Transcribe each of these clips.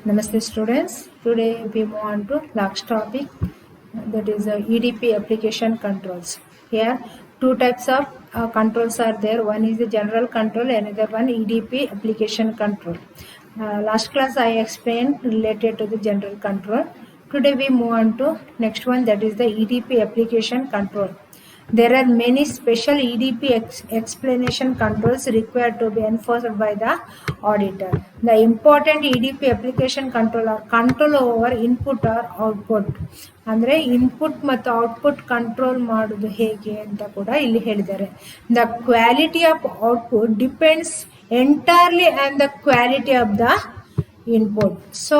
Namaste students. Today we move on to last topic, that is EDP application controls. Here two types of controls are there. One is the general control, another one EDP application control. Last class I explained related to the general control. Today we move on to next one, that is the EDP application control. There are many special EDP explanation controls required to be enforced by the auditor. The important EDP application control are control over input or output. ಅಂದರೆ input ಮತ್ತು output control ಮಾಡೋದು ಹೇಗೆ ಅಂತ ಕೂಡ ಇಲ್ಲಿ ಹೇಳಿದ್ದಾರೆ. The quality of output depends entirely on the quality of the input. So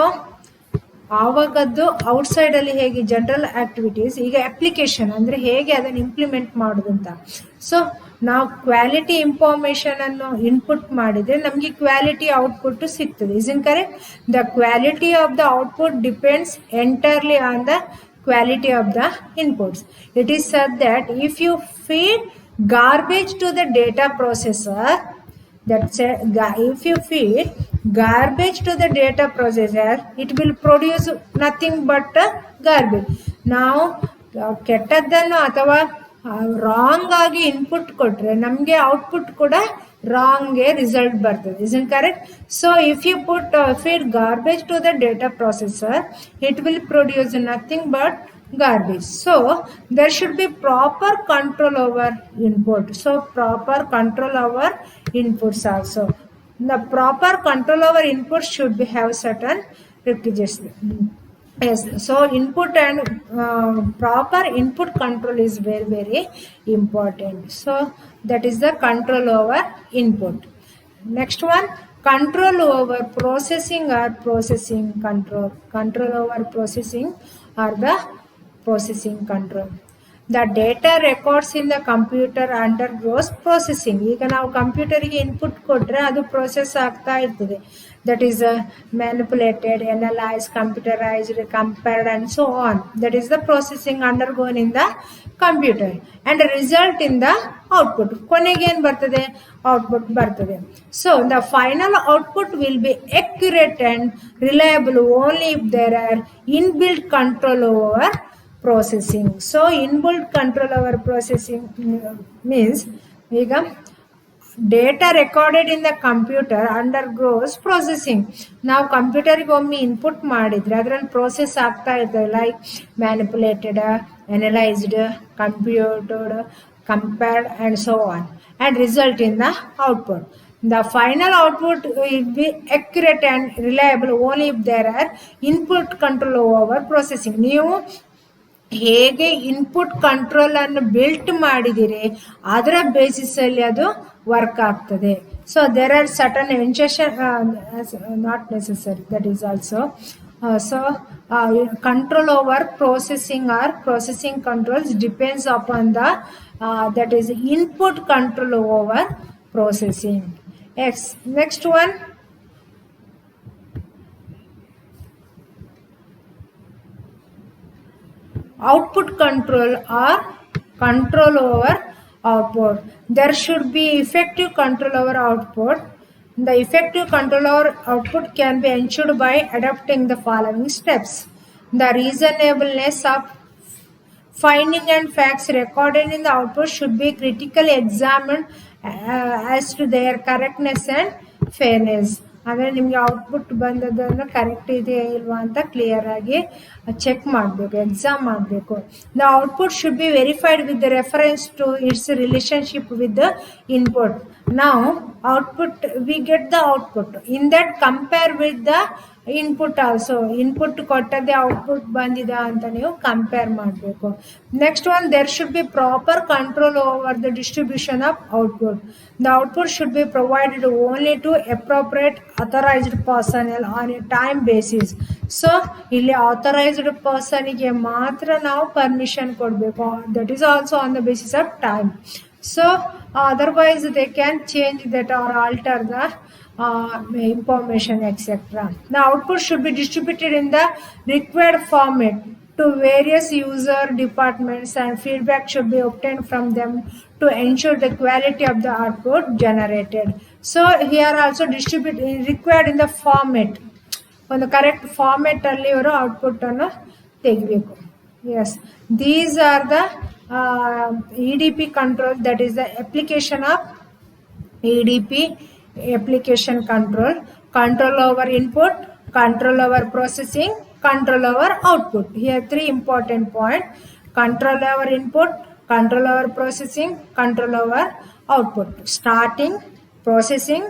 ಆವಾಗದ್ದು outside ಅಲ್ಲಿ ಹೇಗೆ ಜನರಲ್ ಆಕ್ಟಿವಿಟೀಸ್, ಈಗ ಅಪ್ಲಿಕೇಶನ್ ಅಂದ್ರೆ ಹೇಗೆ ಅದನ್ನು ಇಂಪ್ಲಿಮೆಂಟ್ ಮಾಡೋದು ಅಂತ. ಸೊ ನಾವು ಕ್ವಾಲಿಟಿ ಇನ್ಫಾರ್ಮೇಶನ್ ಅನ್ನು ಇನ್ಪುಟ್ ಮಾಡಿದ್ರೆ ನಮಗೆ ಕ್ವಾಲಿಟಿ ಔಟ್ಪುಟ್ ಸಿಗ್ತದೆ. Is in correct? The quality of the output depends entirely on the quality of the inputs. It is said that if you feed garbage to the data processor, if you feed garbage to the data processor, it will produce nothing but garbage. Now ಕೆಟ್ಟದ್ದನ್ನು ಅಥವಾ wrong ಆಗಿ input ಕೊಟ್ರೆ ನಮಗೆ output ಕೂಡ wrong result ಬರ್ತದೆ. Is correct? So if you feed garbage to the data processor, it will produce nothing but garbage. So there should be proper control over input. So proper control over inputs also. The proper control over inputs should have certain prerequisites. Yes, so input and proper input control is very, very important. So that is the control over input. Next one, control over processing or processing control. Control over processing or the processing control. The data records in the computer undergoes processing. ಈಗ ನಾವು ಕಂಪ್ಯೂಟರ್ಗೆ input ಕೊಟ್ರೆ ಅದು process ಆಗ್ತಾ ಇರ್ತದೆ. That is manipulated, analyzed, computerized, compared and so on. That is the processing undergone in the computer and result in the output. ಕೊನೆಗೆ ಏನು ಬರ್ತದೆ? ಔಟ್ಪುಟ್ ಬರ್ತದೆ. So the final output will be accurate and reliable only if there are inbuilt control over processing. So inbuilt control over processing means ಈಗ data recorded in the computer undergoes processing. ನಾವು ಕಂಪ್ಯೂಟರ್ಗೆ ಒಮ್ಮೆ input ಮಾಡಿದ್ರೆ ಅದರಲ್ಲಿ process ಆಗ್ತಾ ಇರ್ತದೆ, like manipulated, analysed, computed, compared and so on, and result in the output. The final output will be accurate and reliable only if there are input control over processing. ನೀವು ಹೇಗೆ input control ಅನ್ನು built ಮಾಡಿದಿರಿ ಅದರ basis ಅಲ್ಲಿ ಅದು work ಆಗ್ತದೆ. So there are certain instruction not necessary, that is also. So control over processing or processing controls depends upon the that is input control over processing. Next one, output control or control over output. There should be effective control over output. The effective control over output can be ensured by adopting the following steps. The reasonableness of finding and facts recorded in the output should be critically examined as to their correctness and fairness. ಅಂದರೆ ನಿಮಗೆ output ಬಂದದನ್ನು correct ಇದೆಯಾ ಇಲ್ವಾ ಅಂತ clear ಆಗಿ check ಮಾಡಬೇಕು, exam ಮಾಡಬೇಕು. The output should be verified with the reference to its relationship with the input. ನಾವು output we get the output, in that compare with the input also. Input ಕೊಟ್ಟದ್ದೇ output ಬಂದಿದೆ ಅಂತ ನೀವು compare ಮಾಡಬೇಕು. Next one, there should be proper control over the distribution of output. The output should be provided only to appropriate authorized personnel on a time basis. So ಇಲ್ಲಿ authorized ಪರ್ಸನ್ಗೆ ಮಾತ್ರ ನಾವು permission ಕೊಡಬೇಕು. That is also on the basis of time. So otherwise they can change that or alter the information, etc. The output should be distributed in the required format to various user departments and feedback should be obtained from them to ensure the quality of the output generated. So here also required in the format. ಒಂದು correct format ಅಲ್ಲಿ ಇವರು output ಅನ್ನು ತೆಗಿಬೇಕು. Yes, these are the EDP control, that is the application of EDP application control. Control over input, control over processing, control over output. Here 3 important points: control over input, control over processing, control over output. Starting, processing,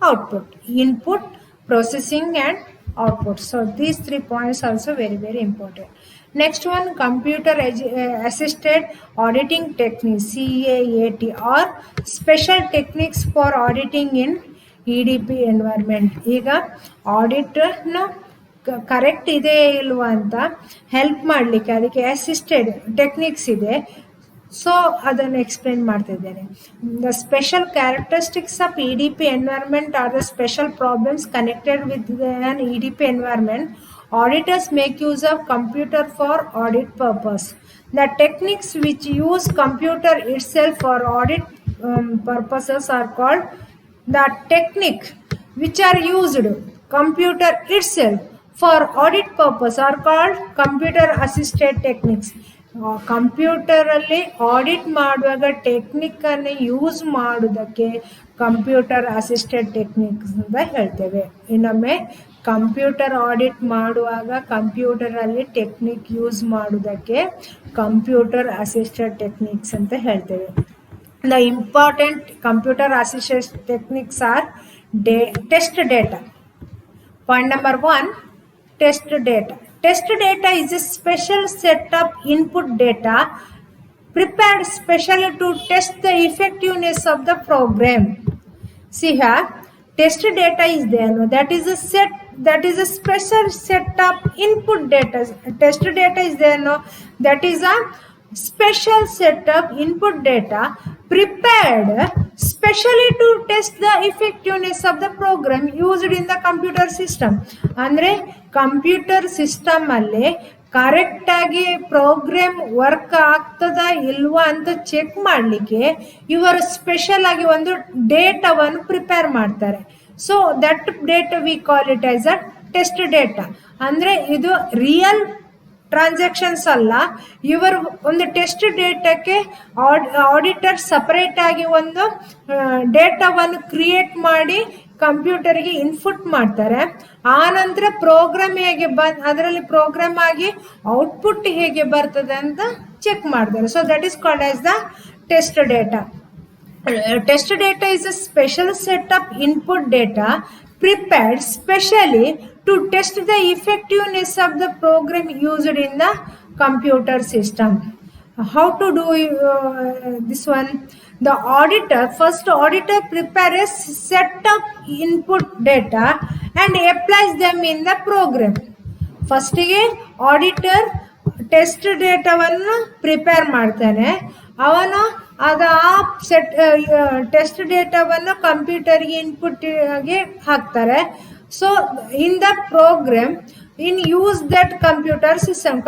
output. Input, processing and output. So these 3 points also very, very important. Next one, computer assisted auditing techniques, CAAT, or special techniques for auditing in EDP environment. ಈಗ audit correct ಇದೆ ಇಲ್ವಾ ಅಂತ help ಮಾಡಲಿಕ್ಕೆ ಅದಕ್ಕೆ assisted techniques ಇದೆ. So ಅದನ್ನು explain ಮಾಡ್ತಾ ಇದ್ದೇನೆ. The special characteristics of EDP environment are the special problems connected with an EDP environment. Auditors make use of computer for audit purpose. The techniques which use computer itself for audit purposes are called the technique which are used computer itself for audit purpose are called computer assisted techniques. Computer ಅಲ್ಲಿ audit ಮಾಡುವಾಗ technique ಅನ್ನು use ಮಾಡುವುದಕ್ಕೆ computer assisted techniques ಅಂತ ಹೇಳ್ತೇವೆ. ಇನ್ನೊಮ್ಮೆ, computer audit ಮಾಡುವಾಗ computer ಅಲ್ಲಿ technique use ಮಾಡುವುದಕ್ಕೆ ಕಂಪ್ಯೂಟರ್ ಅಸಿಸ್ಟೆಡ್ ಟೆಕ್ನಿಕ್ಸ್ ಅಂತ ಹೇಳ್ತೇವೆ. The important computer assisted techniques are test data. Point number 1, test data. Test data is a special set of input data prepared specially to test the effectiveness of the program. See here, test data is there. No? That is a special set of input data. Test data is there. No? That is a special set of input data prepared specially to test the effectiveness of the program used in the computer system. ಅಂದ್ರೆ computer system ಅಲ್ಲಿ correct ಆಗಿ program work ಆಗ್ತದ ಇಲ್ವಾ ಅಂತ check ಮಾಡಲಿಕ್ಕೆ ಇವರು special ಆಗಿ ಒಂದು ಡೇಟಾವನ್ನು ಪ್ರಿಪೇರ್ ಮಾಡ್ತಾರೆ. So that data we call it as a test data. ಅಂದ್ರೆ ಇದು ರಿಯಲ್ ಟ್ರಾನ್ಸಾಕ್ಷನ್ಸ್ ಅಲ್ಲ, ಇವರು ಒಂದು ಟೆಸ್ಟ್ ಡೇಟಾಕ್ಕೆ ಆಡಿಟರ್ ಸಪರೇಟ್ ಆಗಿ ಒಂದು ಡೇಟಾವನ್ನು ಕ್ರಿಯೇಟ್ ಮಾಡಿ ಕಂಪ್ಯೂಟರ್ಗೆ ಇನ್ಪುಟ್ ಮಾಡ್ತಾರೆ. ಆ ನಂತರ ಪ್ರೋಗ್ರಾಮ್ ಹೇಗೆ ಅದರಲ್ಲಿ ಪ್ರೋಗ್ರಾಮ್ ಆಗಿ ಔಟ್ಪುಟ್ ಹೇಗೆ ಬರ್ತದೆ ಅಂತ ಚೆಕ್ ಮಾಡ್ತಾರೆ. So that is called as the test data. Test data is a special set of input data prepared specially to test the effectiveness of the program used in the computer system. How to do this one? The first auditor prepares a set of input data and applies them in the program. First auditor test ಡೇಟಾವನ್ನು prepare ಮಾಡ್ತಾನೆ. ಅವನು test ಡೇಟಾವನ್ನು ಕಂಪ್ಯೂಟರ್ಗೆ input ಆಗಿ ಹಾಕ್ತಾರೆ. So in the program in use that computer system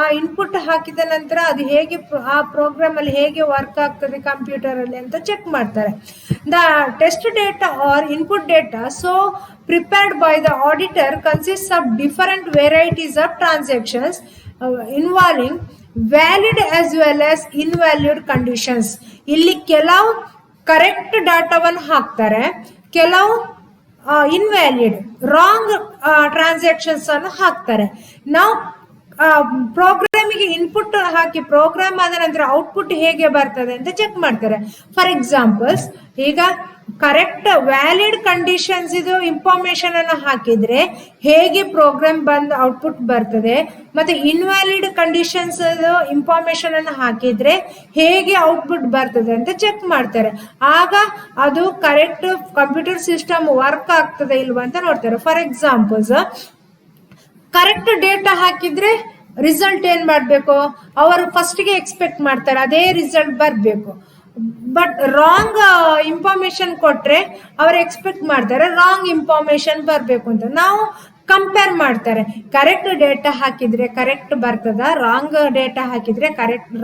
ಆ input ಹಾಕಿದ ನಂತರ ಅದು ಹೇಗೆ ಆ ಪ್ರೋಗ್ರಾಮ್ ಅಲ್ಲಿ ಹೇಗೆ ವರ್ಕ್ ಆಗ್ತದೆ ಕಂಪ್ಯೂಟರ್ ಅಲ್ಲಿ ಅಂತ ಚೆಕ್ ಮಾಡ್ತಾರೆ. The test data or input data so prepared by the auditor consists of different varieties of transactions involving valid as well as invalid conditions. ಇಲ್ಲಿ ಕೆಲವು ಕರೆಕ್ಟ್ ಡಾಟಾವನ್ನು ಹಾಕ್ತಾರೆ, ಕೆಲವು ಇನ್ವ್ಯಾಲಿಡ್ ರಾಂಗ್ ಟ್ರಾನ್ಸಾಕ್ಷನ್ಸ್ ಅನ್ನು ಹಾಕ್ತಾರೆ. ನಾವು ಪ್ರೋಗ್ರಾಮಿಗೆ ಇನ್ಪುಟ್ ಹಾಕಿ ಪ್ರೋಗ್ರಾಮ್ ಆದ ನಂತರ ಔಟ್ಪುಟ್ ಹೇಗೆ ಬರ್ತದೆ ಅಂತ ಚೆಕ್ ಮಾಡ್ತಾರೆ. ಫಾರ್ ಎಕ್ಸಾಂಪಲ್ಸ್, ಈಗ ಕರೆಕ್ಟ್ ವ್ಯಾಲಿಡ್ ಕಂಡೀಷನ್ಸ್ ಇದು ಇನ್ಫಾರ್ಮೇಶನ್ ಅನ್ನು ಹಾಕಿದ್ರೆ ಹೇಗೆ ಪ್ರೋಗ್ರಾಮ್ ಬಂದು ಔಟ್ಪುಟ್ ಬರ್ತದೆ, ಮತ್ತೆ ಇನ್ವ್ಯಾಲಿಡ್ ಕಂಡೀಷನ್ಸ್ ಇನ್ಫಾರ್ಮೇಶನ್ ಅನ್ನು ಹಾಕಿದ್ರೆ ಹೇಗೆ ಔಟ್ಪುಟ್ ಬರ್ತದೆ ಅಂತ ಚೆಕ್ ಮಾಡ್ತಾರೆ. ಆಗ ಅದು ಕರೆಕ್ಟ್ ಕಂಪ್ಯೂಟರ್ ಸಿಸ್ಟಮ್ ವರ್ಕ್ ಆಗ್ತದೆ ಇಲ್ವಾ ಅಂತ ನೋಡ್ತಾರೆ. ಫಾರ್ ಎಕ್ಸಾಂಪಲ್ಸ್, ಕರೆಕ್ಟ್ ಡೇಟಾ ಹಾಕಿದ್ರೆ ರಿಸಲ್ಟ್ ಏನ್ ಮಾಡಬೇಕು, ಅವರು ಫಸ್ಟ್ಗೆ ಎಕ್ಸ್ಪೆಕ್ಟ್ ಮಾಡ್ತಾರೆ ಅದೇ ರಿಸಲ್ಟ್ ಬರಬೇಕು. ಬಟ್ ರಾಂಗ್ ಇನ್ಫಾರ್ಮೇಶನ್ ಕೊಟ್ರೆ ಅವ್ರು ಎಕ್ಸ್ಪೆಕ್ಟ್ ಮಾಡ್ತಾರೆ ರಾಂಗ್ ಇನ್ಫಾರ್ಮೇಶನ್ ಬರಬೇಕು ಅಂತ. ನಾವು ಕಂಪೇರ್ ಮಾಡ್ತಾರೆ. ಕರೆಕ್ಟ್ ಡೇಟಾ ಹಾಕಿದ್ರೆ ಕರೆಕ್ಟ್ ಬರ್ತದ, ರಾಂಗ್ ಡೇಟಾ ಹಾಕಿದ್ರೆ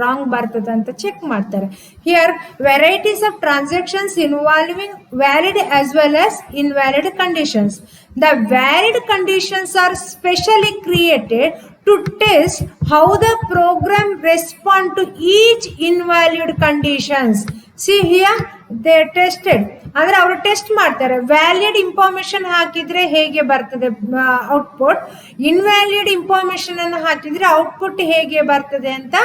ರಾಂಗ್ ಬರ್ತದ ಅಂತ ಚೆಕ್ ಮಾಡ್ತಾರೆ. Here varieties of transactions involving valid as well as invalid conditions. The valid conditions are specially created to test how the program respond to each invalid conditions. See here, they tested. ಅಂದ್ರೆ ಅವರು test ಮಾಡ್ತಾರೆ. Valid information ಹಾಕಿದ್ರೆ ಹೇಗೆ ಬರ್ತದೆ output, invalid information ಅನ್ನು ಹಾಕಿದ್ರೆ output ಹೇಗೆ ಬರ್ತದೆ ಅಂತ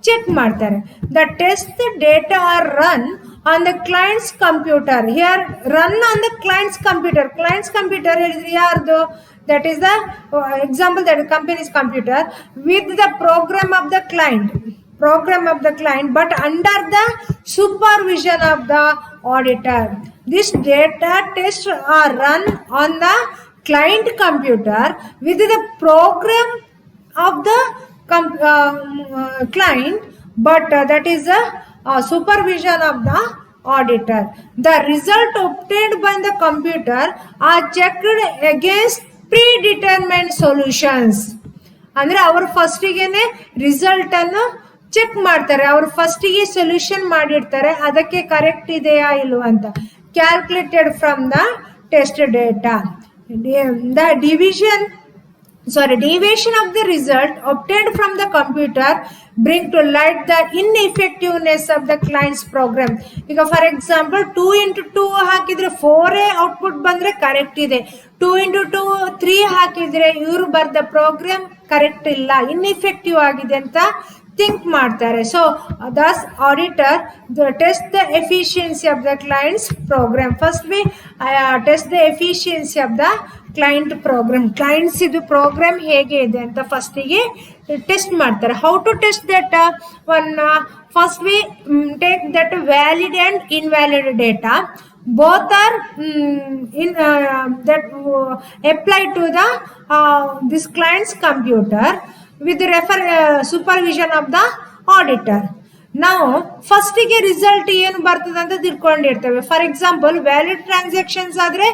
ಚೆಕ್ ಮಾಡ್ತಾರೆ. The test data are run on the client's computer. Here run on the client's computer. Client's computer ಹೇಳಿದ್ರೆ ಯಾರ್ದು? That is the example, that is company's computer with the program of the client, but under the supervision of the auditor. This data tests are run on the client computer with the program of the client, but that is the supervision of the auditor. The result obtained by the computer are checked against predetermined solutions. ಅಂದ್ರೆ ಅವರು ಫಸ್ಟಿಗೆನೆ result ಅನ್ನು check ಮಾಡ್ತಾರೆ. ಅವರು ಫಸ್ಟಿಗೆ solution ಮಾಡಿರ್ತಾರೆ, ಅದಕ್ಕೆ correct ಇದೆಯಾ ಇಲ್ವಾ ಅಂತ. Calculated from the test data. The deviation of the result obtained from the computer bring to light the ineffectiveness of the client's program. ಈಗ ಫಾರ್ ಎಕ್ಸಾಂಪಲ್ 2 into 2 ಹಾಕಿದ್ರೆ 4 ಔಟ್ಪುಟ್ ಬಂದ್ರೆ ಕರೆಕ್ಟ್ ಇದೆ, 2 into 2 3 ಹಾಕಿದ್ರೆ ಇವರು ಬರ್ದ ಪ್ರೋಗ್ರಾಮ್ ಕರೆಕ್ಟ್ ಇಲ್ಲ, ineffective ಆಗಿದೆ ಅಂತ ಥಿಂಕ್ ಮಾಡ್ತಾರೆ. So thus auditor test the efficiency of the client's program. First we test the efficiency of the client program. Clients ಇದು ಪ್ರೋಗ್ರಾಮ್ ಹೇಗೆ ಇದೆ ಅಂತ ಫಸ್ಟಿಗೆ ಟೆಸ್ಟ್ ಮಾಡ್ತಾರೆ. How to test that one? First we take that valid and invalid data. Both are that apply to the this client's computer with the supervision of the auditor. ನಾವು ಫಸ್ಟಿಗೆ result ಏನು ಬರ್ತದೆ ಅಂತ ತಿಳ್ಕೊಂಡಿರ್ತೇವೆ. ಫಾರ್ ಎಕ್ಸಾಂಪಲ್ ವ್ಯಾಲಿಡ್ ಟ್ರಾನ್ಸಾಕ್ಷನ್ಸ್ ಆದ್ರೆ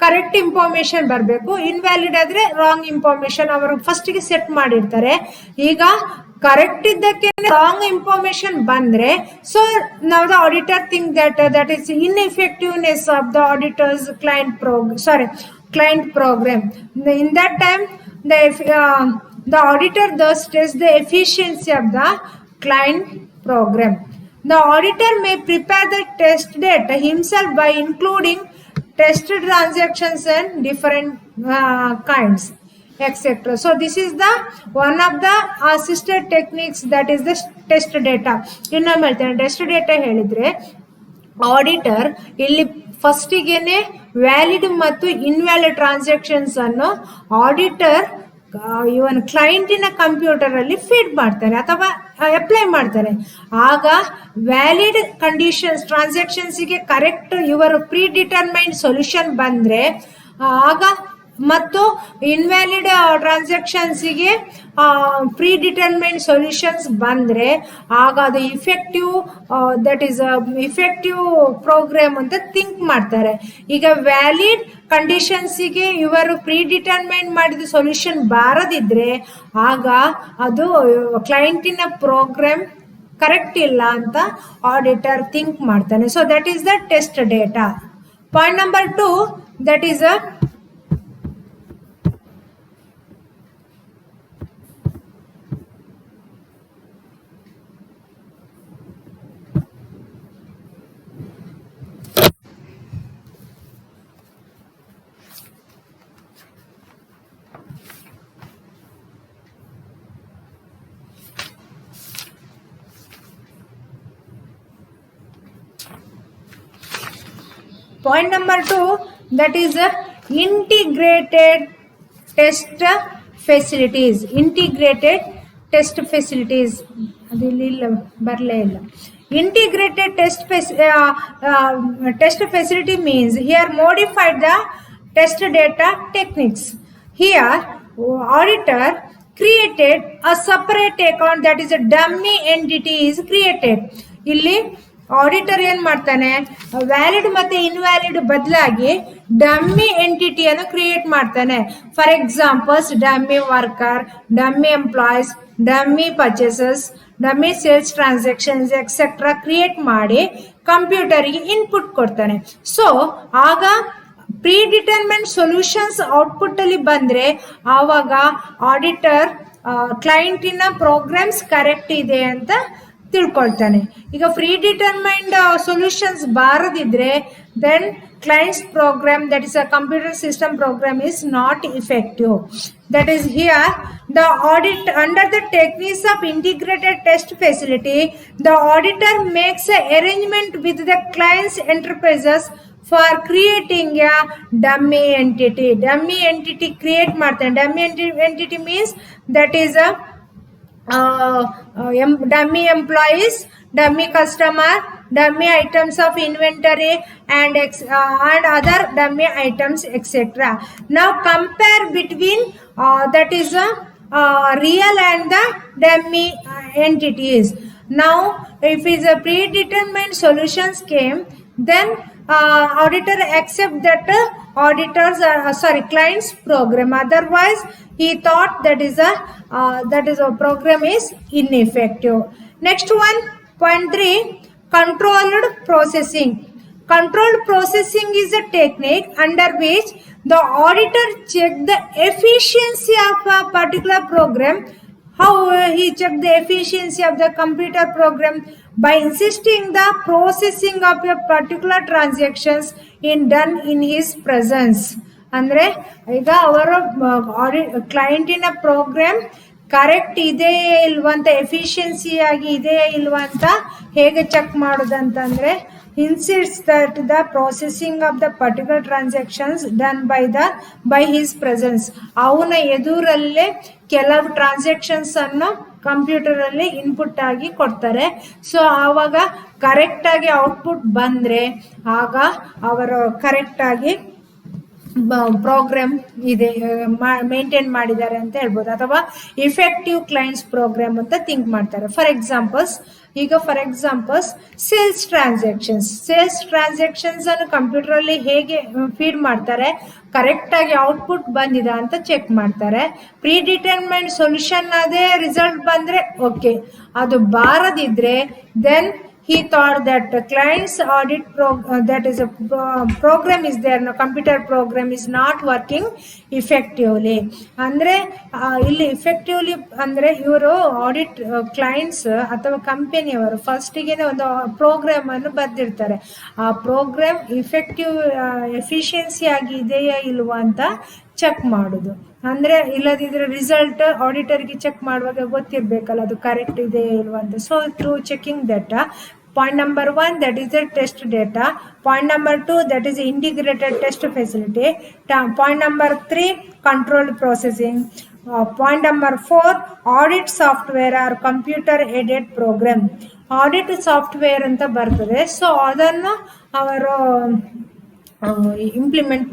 correct information ಬರಬೇಕು, invalid ಆದ್ರೆ wrong information ಅವರು ಫಸ್ಟಿಗೆ ಸೆಟ್ ಮಾಡಿರ್ತಾರೆ. ಈಗ ಕರೆಕ್ಟ್ ಇದ್ದಕ್ಕೆ ರಾಂಗ್ ಇನ್ಫಾರ್ಮೇಶನ್ ಬಂದ್ರೆ ಸೊ ನಾವು the auditor think that is ineffectiveness of the auditors client program. In that time the auditor thus tests the efficiency of the client program. The auditor may prepare the test data himself by including tested transactions and different kinds, etc. So this is the one of the assisted techniques, that is the test data. ಇನ್ನೊಮ್ಮೆ ಹೇಳ್ತೇನೆ, test data ಹೇಳಿದ್ರೆ auditor ಇಲ್ಲಿ ಫಸ್ಟಿಗೆನೆ valid ಮತ್ತು invalid transactions ಅನ್ನು auditor ಇವನ್ ಕ್ಲೈಂಟಿನ computer ಅಲ್ಲಿ feed ಮಾಡ್ತಾರೆ ಅಥವಾ apply ಮಾಡ್ತಾರೆ. ಆಗ ವ್ಯಾಲಿಡ್ ಕಂಡೀಷನ್ಸ್ ಟ್ರಾನ್ಸಾಕ್ಷನ್ಸ್ಗೆ ಕರೆಕ್ಟ್ ಇವರು ಪ್ರೀ ಡಿಟರ್ಮೈನ್ಡ್ ಸೊಲ್ಯೂಷನ್ ಬಂದ್ರೆ, ಆಗ ಮತ್ತು ಇನ್ವ್ಯಾಲಿಡ್ ಟ್ರಾನ್ಸಾಕ್ಷನ್ಸ್ಗೆ ಪ್ರೀ ಡಿಟರ್ಮೈನ್ಡ್ ಸೊಲ್ಯೂಷನ್ಸ್ ಬಂದ್ರೆ ಆಗ ಅದು ಇಫೆಕ್ಟಿವ್ ಪ್ರೋಗ್ರಾಮ್ ಅಂತ ಥಿಂಕ್ ಮಾಡ್ತಾರೆ. ಈಗ ವ್ಯಾಲಿಡ್ ಕಂಡೀಷನ್ಸಿಗೆ ಇವರು ಪ್ರೀ ಡಿಟರ್ಮೈನ್ ಮಾಡಿದ ಸೊಲ್ಯೂಷನ್ ಬಾರದಿದ್ರೆ ಆಗ ಅದು ಕ್ಲೈಂಟಿನ ಪ್ರೋಗ್ರಾಮ್ ಕರೆಕ್ಟ್ ಇಲ್ಲ ಅಂತ ಆಡಿಟರ್ ಥಿಂಕ್ ಮಾಡ್ತಾನೆ. So that is the test data. Point number 2, that is point number 2, that is integrated test facilities. Integrated test facilities adilli barle illa. Integrated test facility means here modified the test data techniques. Here auditor created a separate account, that is a dummy entity is created. ಇಲ್ಲಿ auditor ಏನ್ ಮಾಡ್ತಾನೆ, valid ಮತ್ತೆ invalid ಬದಲಾಗಿ dummy ಎಂಟಿಟಿಯನ್ನು create ಮಾಡ್ತಾನೆ. For examples dummy worker, dummy employees, dummy purchases, dummy sales transactions etcetera create ಮಾಡಿ ಕಂಪ್ಯೂಟರ್ಗೆ input ಕೊಡ್ತಾನೆ. So ಆಗ ಪ್ರೀ ಡಿಟರ್ಮೆಂಟ್ ಸೊಲ್ಯೂಷನ್ಸ್ ಔಟ್ಪುಟ್ ಅಲ್ಲಿ ಬಂದ್ರೆ ಆವಾಗ ಆಡಿಟರ್ ಕ್ಲೈಂಟಿನ ಪ್ರೋಗ್ರಾಮ್ಸ್ ಕರೆಕ್ಟ್ ಇದೆ ಅಂತ ತಿಳ್ಕೊಳ್ತಾನೆ. ಈಗ ಪ್ರೀ ಡಿಟರ್ಮೈನ್ಡ್ ಸೊಲ್ಯೂಷನ್ಸ್ ಬಾರದಿದ್ರೆ then client's program, that is a computer system program, is not effective. That is here the audit under the techniques of integrated test facility, the auditor makes an arrangement with the client's enterprises for creating a dummy entity. Dummy entity create ಮಾಡ್ತಾನೆ. Dummy entity means that is a dummy employees, dummy customer, dummy items of inventory and other dummy items etc. Now compare between that is a real and the dummy entities. Now if is a predetermined solutions came, then auditor accept that auditors client's program, otherwise he thought that is a program is ineffective. Next one, point 3, controlled processing. Controlled processing is a technique under which the auditor check the efficiency of a particular program. How he check the efficiency of the computer program? By insisting the processing of a particular transactions done in his presence. ಅಂದ್ರೆ ಈಗ ಅವರ ಕ್ಲೈಂಟಿನ program correct ಇದೆಯೇ ಇಲ್ವಂತ, efficiency ಆಗಿ ಇದೆಯೇ ಇಲ್ವಂತ ಹೇಗೆ check ಮಾಡೋದಂತಂದ್ರೆ insist that the processing of the particular transactions done by his presence. ಅವನ ಎದುರಲ್ಲೇ ಕೆಲವು ಟ್ರಾನ್ಸಾಕ್ಷನ್ಸ್ ಅನ್ನು ಕಂಪ್ಯೂಟರ್ ಅಲ್ಲಿ ಇನ್ಪುಟ್ ಆಗಿ ಕೊಡ್ತಾರೆ. ಸೊ ಆವಾಗ ಕರೆಕ್ಟ್ ಆಗಿ ಔಟ್ಪುಟ್ ಬಂದ್ರೆ ಆಗ ಅವರು ಕರೆಕ್ಟ್ ಆಗಿ ಪ್ರೋಗ್ರಾಮ್ ಇದೆ ಮೇಂಟೈನ್ ಮಾಡಿದ್ದಾರೆ ಅಂತ ಹೇಳ್ಬೋದು, ಅಥವಾ ಇಫೆಕ್ಟಿವ್ ಕ್ಲೈಂಟ್ಸ್ ಪ್ರೋಗ್ರಾಮ್ ಅಂತ ಥಿಂಕ್ ಮಾಡ್ತಾರೆ. ಫಾರ್ ಎಕ್ಸಾಂಪಲ್ಸ್ ಸೇಲ್ಸ್ ಟ್ರಾನ್ಸಾಕ್ಷನ್ಸ್ ಅನ್ನು ಕಂಪ್ಯೂಟರ್ ಅಲ್ಲಿ ಹೇಗೆ ಫೀಡ್ ಮಾಡ್ತಾರೆ, ಕರೆಕ್ಟ್ ಆಗಿ ಔಟ್ಪುಟ್ ಬಂದಿದೆ ಅಂತ ಚೆಕ್ ಮಾಡ್ತಾರೆ. ಪ್ರೀ ಡಿಟರ್ಮೈನ್ಡ್ ಸೊಲ್ಯೂಷನ್ ಅದೇ ರಿಸಲ್ಟ್ ಬಂದ್ರೆ ಓಕೆ, ಅದು ಬಾರದಿದ್ರೆ then he thought that the client's audit that is a program is there, no computer program is not working effectively. ಅಂದ್ರೆ ಇಲ್ಲಿ effectively ಅಂದ್ರೆ ಇವರು ಆಡಿಟ್ ಕ್ಲೈಂಟ್ಸ್ ಅಥವಾ ಕಂಪನಿಯವರು ಫಸ್ಟಿಗೆ ಒಂದು ಪ್ರೋಗ್ರಾಮ್ ಅನ್ನು ಬರ್ದಿರ್ತಾರೆ. ಆ ಪ್ರೋಗ್ರಾಮ್ ಎಫಿಷಿಯನ್ಸಿ ಆಗಿ ಇದೆಯಾ ಇಲ್ವಾ ಅಂತ ಚೆಕ್ ಮಾಡೋದು. ಅಂದ್ರೆ ಇಲ್ಲದಿದ್ರೆ ರಿಸಲ್ಟ್ ಆಡಿಟರ್ಗೆ ಚೆಕ್ ಮಾಡುವಾಗ ಗೊತ್ತಿರ್ಬೇಕಲ್ಲ ಅದು ಕರೆಕ್ಟ್ ಇದೆ ಇಲ್ವಾ ಅಂತ. So through checking data, point number 1 that is the test data, point number 2 that is integrated test facility, point number 3 controlled processing, point number 4 audit software or computer aided program. Audit software anta bartade, so adannu avaru implement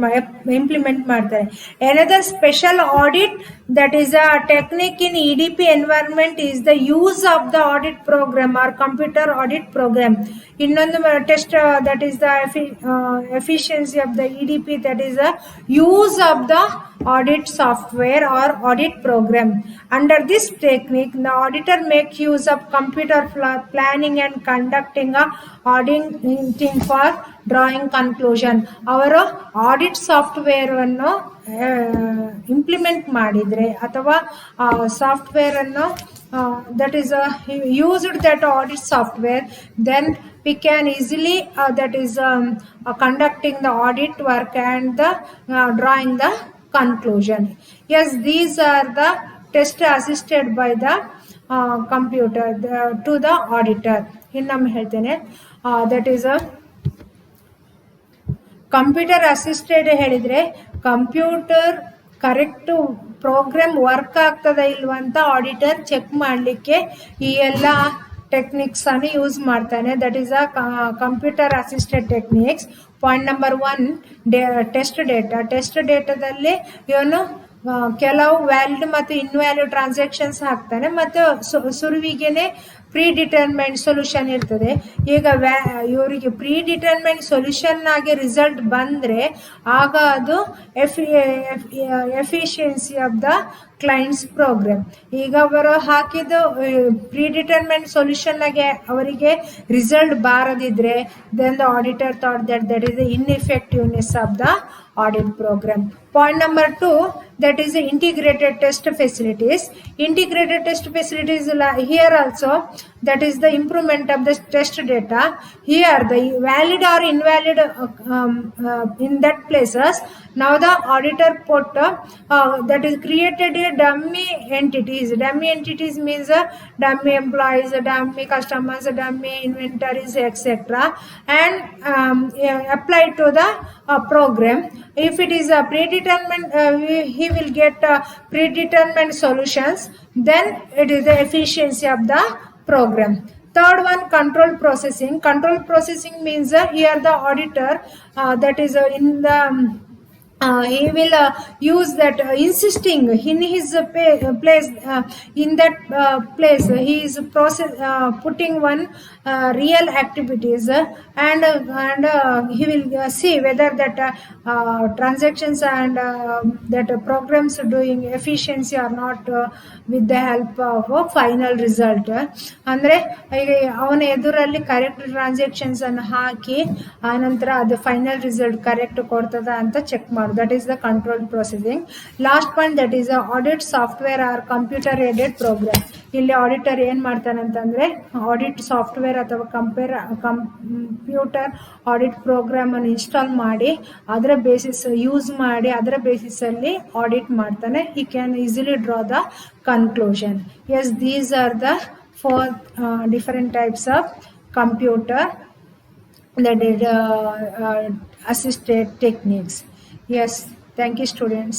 ಮಾಡ್ತಾರೆ. Another special audit that is a technique in EDP environment is the use of the audit program or computer audit program. ಇನ್ನೊಂದು test that is the efficiency of the EDP, that is the use of the audit software or audit program. Under this technique the auditor make use of computer planning and conducting a auditing for drawing conclusion. ಅವರು audit software ಅನ್ನು implement ಮಾಡಿದ್ರೆ ಅಥವಾ software ಅನ್ನು that is used that audit software, then we can easily that is conducting the audit work and the drawing the conclusion. Yes, these are the tests assisted by the computer to the auditor. ಇನ್ನೊಮ್ಮೆ ಹೇಳ್ತೇನೆ, that is a computer assisted ಹೇಳಿದ್ರೆ computer correct program work ಆಗ್ತದ ಇಲ್ವಂತ auditor check ಮಾಡಲಿಕ್ಕೆ ಈ ಎಲ್ಲ techniques ಅನ್ನು use ಮಾಡ್ತಾನೆ. That is a computer assisted techniques. Point number 1 test ಡೇಟಾದಲ್ಲಿ ಇವನು ಕೆಲವು ವ್ಯಾಲಿಡ್ ಮತ್ತು ಇನ್ವ್ಯಾಲಿಡ್ ಟ್ರಾನ್ಸಾಕ್ಷನ್ಸ್ ಹಾಕ್ತಾನೆ ಮತ್ತು ಸುರುವಿಗೆನೆ ಪ್ರೀ ಡಿಟರ್ಮೆಂಟ್ ಸೊಲ್ಯೂಷನ್ ಇರ್ತದೆ. ಈಗ ಇವರಿಗೆ ಪ್ರೀ ಡಿಟರ್ಮೆಂಟ್ ಸೊಲ್ಯೂಷನ್ ಆಗಿ ರಿಸಲ್ಟ್ ಬಂದರೆ ಆಗ ಅದು efficiency of the clients program. ಈಗ ಅವರು ಹಾಕಿದ್ದು ಪ್ರೀ ಡಿಟರ್ಮೆಂಟ್ ಸೊಲ್ಯೂಷನ್ ಆಗಿ ಅವರಿಗೆ ರಿಸಲ್ಟ್ ಬಾರದಿದ್ರೆ then the auditor thought that is the ineffectiveness of the audit program. Point number 2, that is the integrated test facilities. Integrated test facilities here also, that is the improvement of the test data. Here the valid or invalid in that places, now the auditor put that is created a dummy entities. Dummy entities means dummy employees, dummy customers, dummy inventories, etc., and applied to the program. If it is a predetermined, he will get predetermined solutions, then it is the efficiency of the program. Third one, control processing. Control processing means here the auditor that is in the he will use that insisting in his place, in that place he is putting one real activities, and he will see whether that transactions and that programs doing efficiency or not with the help of a final result. ಅಂದರೆ ಈಗ ಅವನ ಎದುರಲ್ಲಿ correct transactions ಅನ್ನು ಹಾಕಿ ಆನಂತರ ಅದು final result correct ಕೊಡ್ತದ ಅಂತ check ಮಾಡೋದು. That is the control processing. Last point, that is audit software or computer aided program. ಇಲ್ಲಿ ಆಡಿಟರ್ ಏನು ಮಾಡ್ತಾನಂತಂದರೆ ಆಡಿಟ್ ಸಾಫ್ಟ್ವೇರ್ ಅಥವಾ ಕಂಪ್ಯೂಟರ್ ಆಡಿಟ್ ಪ್ರೋಗ್ರಾಮ್ ಅನ್ನು ಇನ್ಸ್ಟಾಲ್ ಮಾಡಿ ಅದರ ಬೇಸಿಸ್ ಯೂಸ್ ಮಾಡಿ ಅದರ ಬೇಸಿಸಲ್ಲಿ ಆಡಿಟ್ ಮಾಡ್ತಾನೆ. He can easily draw the conclusion. Yes, these are the 4 different types of computer that is assisted techniques. Yes, thank you students.